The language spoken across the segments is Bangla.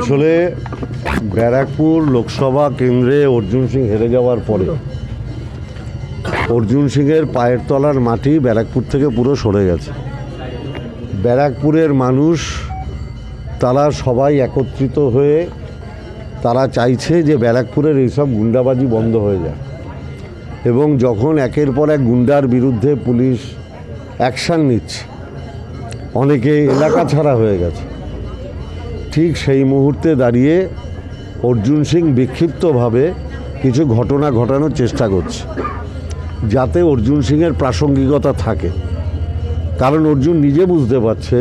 আসলে ব্যারাকপুর লোকসভা কেন্দ্রে অর্জুন সিং হেরে যাওয়ার পরে অর্জুন সিংয়ের পায়ের তলার মাটি ব্যারাকপুর থেকে পুরো সরে গেছে। ব্যারাকপুরের মানুষ তারা সবাই একত্রিত হয়ে তারা চাইছে যে ব্যারাকপুরের এইসব গুন্ডাবাজি বন্ধ হয়ে যায়, এবং যখন একের পর এক গুন্ডার বিরুদ্ধে পুলিশ অ্যাকশান নিচ্ছে, অনেকে এলাকা ছাড়া হয়ে গেছে, ঠিক সেই মুহূর্তে দাঁড়িয়ে অর্জুন সিং বিক্ষিপ্তভাবে কিছু ঘটনা ঘটানোর চেষ্টা করছে যাতে অর্জুন সিংয়ের প্রাসঙ্গিকতা থাকে। কারণ অর্জুন নিজে বুঝতে পারছে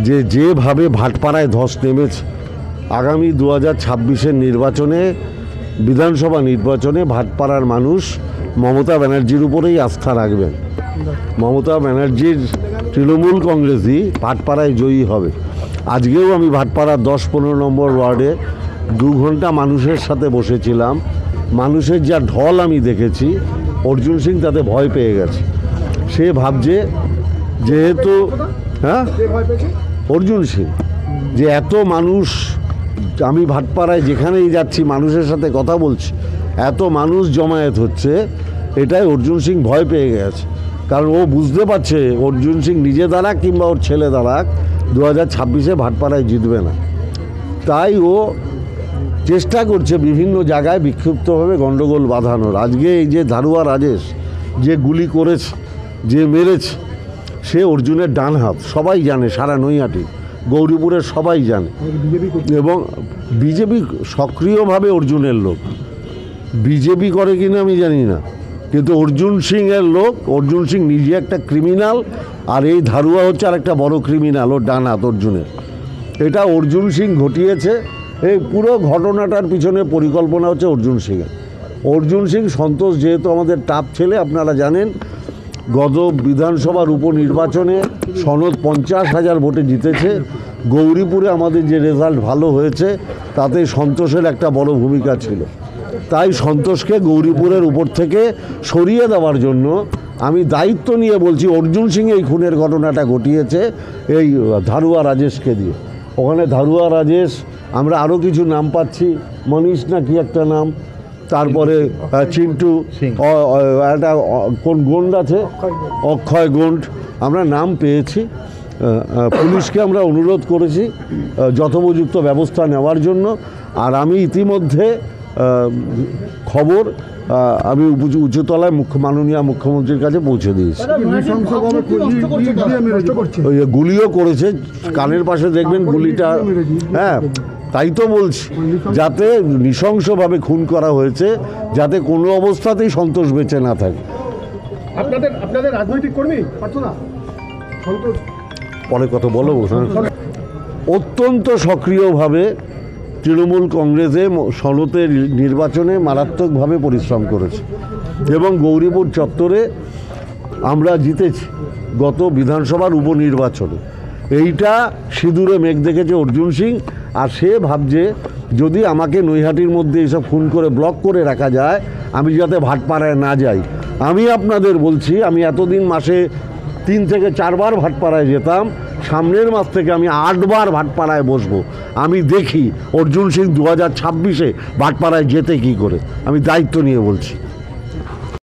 যে যেভাবে ভাটপাড়ায় ধস নেমেছে, আগামী 2026-এর নির্বাচনে, বিধানসভা নির্বাচনে ভাটপাড়ার মানুষ মমতা ব্যানার্জির উপরেই আস্থা রাখবেন। মমতা ব্যানার্জির তৃণমূল কংগ্রেসই ভাটপাড়ায় জয়ী হবে। আজকেও আমি ভাটপাড়ার 10-15 নম্বর ওয়ার্ডে 2 ঘন্টা মানুষের সাথে বসেছিলাম। মানুষের যা ঢল আমি দেখেছি, অর্জুন সিং তাতে ভয় পেয়ে গেছে। সে ভাবছে যেহেতু অর্জুন সিং যে এত মানুষ, আমি ভাটপাড়ায় যেখানেই যাচ্ছি মানুষের সাথে কথা বলছি, এত মানুষ জমায়েত হচ্ছে, এটাই অর্জুন সিং ভয় পেয়ে গেছে। কারণ ও বুঝতে পারছে অর্জুন সিং নিজে দাঁড়াক কিংবা ওর ছেলে দাঁড়াক, 2026-এ ভাটপাড়ায় জিতবে না। তাই ও চেষ্টা করছে বিভিন্ন জায়গায় বিক্ষিপ্তভাবে গণ্ডগোল বাঁধানোর। আজকে এই যে ধারুয়া রাজেশ যে গুলি করেছে, যে মেরেছে, সে অর্জুনের ডান হাত, সবাই জানে, সারা নৈহাটি গৌরীপুরের সবাই জানে। এবং বিজেপি সক্রিয়ভাবে অর্জুনের লোক, বিজেপি করে কিনা আমি জানি না, কিন্তু অর্জুন সিংয়ের লোক। অর্জুন সিং নিজে একটা ক্রিমিনাল, আর এই ধারুয়া হচ্ছে আর একটা বড় ক্রিমিনাল, ওর ডান হাত অর্জুনের। এটা অর্জুন সিং ঘটিয়েছে। এই পুরো ঘটনাটার পিছনে পরিকল্পনা হচ্ছে অর্জুন সিংয়ের। অর্জুন সিং সন্তোষ যেহেতু আমাদের টাপ ছেলে, আপনারা জানেন, গত বিধানসভার উপনির্বাচনে সনদ 50,000 ভোটে জিতেছে। গৌরীপুরে আমাদের যে রেজাল্ট ভালো হয়েছে তাতে সন্তোষের একটা বড় ভূমিকা ছিল। তাই সন্তোষকে গৌরীপুরের উপর থেকে সরিয়ে দেওয়ার জন্য আমি দায়িত্ব নিয়ে বলছি, অর্জুন সিং এই খুনের ঘটনাটা ঘটিয়েছে এই ধারুয়া রাজেশকে দিয়ে। ওখানে ধারুয়া রাজেশ, আমরা আরও কিছু নাম পাচ্ছি, মনীষ না কি একটা নাম, তারপরে চিন্টু, একটা কোন গন্ড আছে, অক্ষয় গন্ড, আমরা নাম পেয়েছি। পুলিশকে আমরা অনুরোধ করেছি যথোপযুক্ত ব্যবস্থা নেওয়ার জন্য। আর আমি ইতিমধ্যে খবর আমি উচ্চতলায় মাননীয় মুখ্যমন্ত্রীর কাছে পৌঁছে দিয়েছি। ওই গুলিও করেছে, কানের পাশে দেখবেন গুলিটা। হ্যাঁ, তাই তো বলছি, যাতে নৃশংসভাবে খুন করা হয়েছে, যাতে কোনো অবস্থাতেই সন্তোষ বেঁচে না থাকে। আপনাদের রাজনৈতিক কর্মী পরে কথা বলবো। অত্যন্ত সক্রিয়ভাবে তৃণমূল কংগ্রেসে সনতের নির্বাচনে মারাত্মকভাবে পরিশ্রম করেছে, এবং গৌরীপুর চত্বরে আমরা জিতেছি গত বিধানসভার উপনির্বাচনে। এইটা সিঁদুরে মেঘ দেখেছে অর্জুন সিং। আর সে ভাবছে যদি আমাকে নৈহাটির মধ্যে এইসব খুন করে ব্লক করে রাখা যায়, আমি যাতে ভাটপাড়ায় না যাই। আমি আপনাদের বলছি, আমি এতদিন মাসে 3 থেকে 4 বার ভাটপাড়ায় যেতাম, সামনের মাস থেকে আমি 8 বার ভাটপাড়ায় বসবো। আমি দেখি অর্জুন সিং 2026-এ ভাটপাড়ায় যেতে কী করে। আমি দায়িত্ব নিয়ে বলছি।